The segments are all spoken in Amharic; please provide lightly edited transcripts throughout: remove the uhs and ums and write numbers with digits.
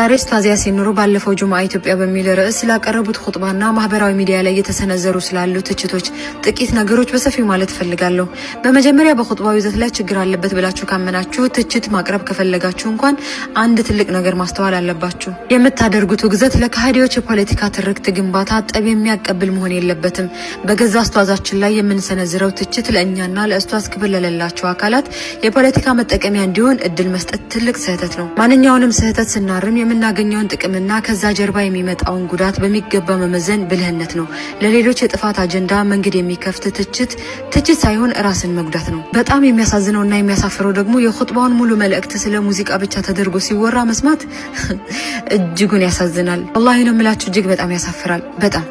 ዛሬ ኡስታዝ ያሲን ኑሩ ባለፈው ጁምዓ ኢትዮጵያ በሚል ርዕስ ስላቀረቡት ኹጥባና ማህበራዊ ሚዲያ ላይ የተሰነዘሩ ስላሉ ትችቶች ጥቂት ነገሮች በሰፊው ማለት ፈልጋለሁ። በመጀመሪያ በኹጥባው ይዘት ላይ ችግር አለበት ብላችሁ ካመናችሁ ትችት ማቅረብ ከፈለጋችሁ እንኳን አንድ ትልቅ ነገር ማስተዋል አለባችሁ። የምታደርጉት ውግዘት ለካህዲዎች የፖለቲካ ትርክት ግንባታ ጠብ የሚያቀብል መሆን የለበትም። በገዛ ኡስታዛችን ላይ የምንሰነዝረው ትችት ለእኛና ለኡስታዝ ክብር ለሌላቸው አካላት የፖለቲካ መጠቀሚያ እንዲሆን እድል መስጠት ትልቅ ስህተት ነው። ማንኛውንም ስህተት ስናርም የምናገኘውን ጥቅምና ከዛ ጀርባ የሚመጣውን ጉዳት በሚገባ መመዘን ብልህነት ነው። ለሌሎች የጥፋት አጀንዳ መንገድ የሚከፍት ትችት ሳይሆን ራስን መጉዳት ነው። በጣም የሚያሳዝነውና የሚያሳፍረው ደግሞ የኹጥባውን ሙሉ መልእክት ስለ ሙዚቃ ብቻ ተደርጎ ሲወራ መስማት እጅጉን ያሳዝናል። ወላሂ ነው የምላችሁ፣ እጅግ በጣም ያሳፍራል። በጣም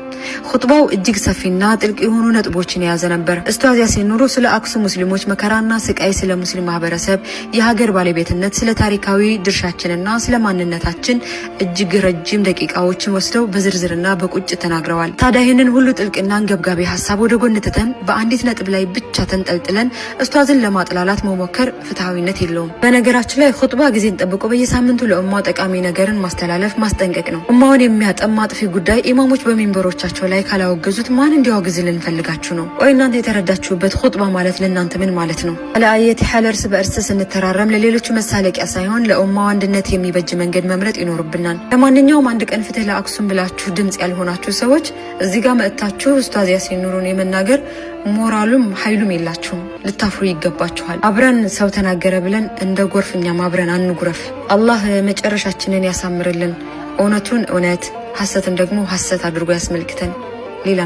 ኹጥባው እጅግ ሰፊና ጥልቅ የሆኑ ነጥቦችን የያዘ ነበር። ኡስታዝ ያሲን ኑሩ ስለ አክሱም ሙስሊሞች መከራና ስቃይ፣ ስለ ሙስሊም ማህበረሰብ የሀገር ባለቤትነት፣ ስለ ታሪካዊ ድርሻችንና ስለ ማንነታችን እጅግ ረጅም ደቂቃዎችን ወስደው በዝርዝርና በቁጭት ተናግረዋል። ታዲያ ይህንን ሁሉ ጥልቅና አንገብጋቢ ሀሳብ ወደ ጎን ትተን በአንዲት ነጥብ ላይ ብቻ ተንጠልጥለን ኡስታዝን ለማጥላላት መሞከር ፍትሃዊነት የለውም። በነገራችን ላይ ኹጥባ ጊዜን ጠብቆ በየሳምንቱ ለኡማው ጠቃሚ ነገርን ማስተላለፍ ማስጠንቀቅ ነው። ኡማውን የሚያጠማ አጥፊ ጉዳይ ኢማሞች በሚንበሮቻቸው ላይ ካላወገዙት ማን እንዲያወግዝልን ፈልጋችሁ ነው? ወይ እናንተ የተረዳችሁበት ኹጥባ ማለት ለእናንተ ምን ማለት ነው? አለአየት ሐል እርስ በእርስ ስንተራረም ለሌሎቹ መሳለቂያ ሳይሆን ለኡማው አንድነት የሚበጅ መንገድ መምረጥ ይኖርብናል። ለማንኛውም አንድ ቀን ፍትህ ለአክሱም ብላችሁ ድምጽ ያልሆናችሁ ሰዎች እዚህ ጋር መጥታችሁ ኡስታዝ ያሲን ኑሩን የመናገር ሞራሉም ኃይሉም የላችሁም። ልታፍሩ ይገባችኋል። አብረን ሰው ተናገረ ብለን እንደ ጎርፍ እኛም አብረን አንጉረፍ። አላህ መጨረሻችንን ያሳምርልን። እውነቱን እውነት ሐሰትን ደግሞ ሐሰት አድርጎ ያስመልክተን። ሌላ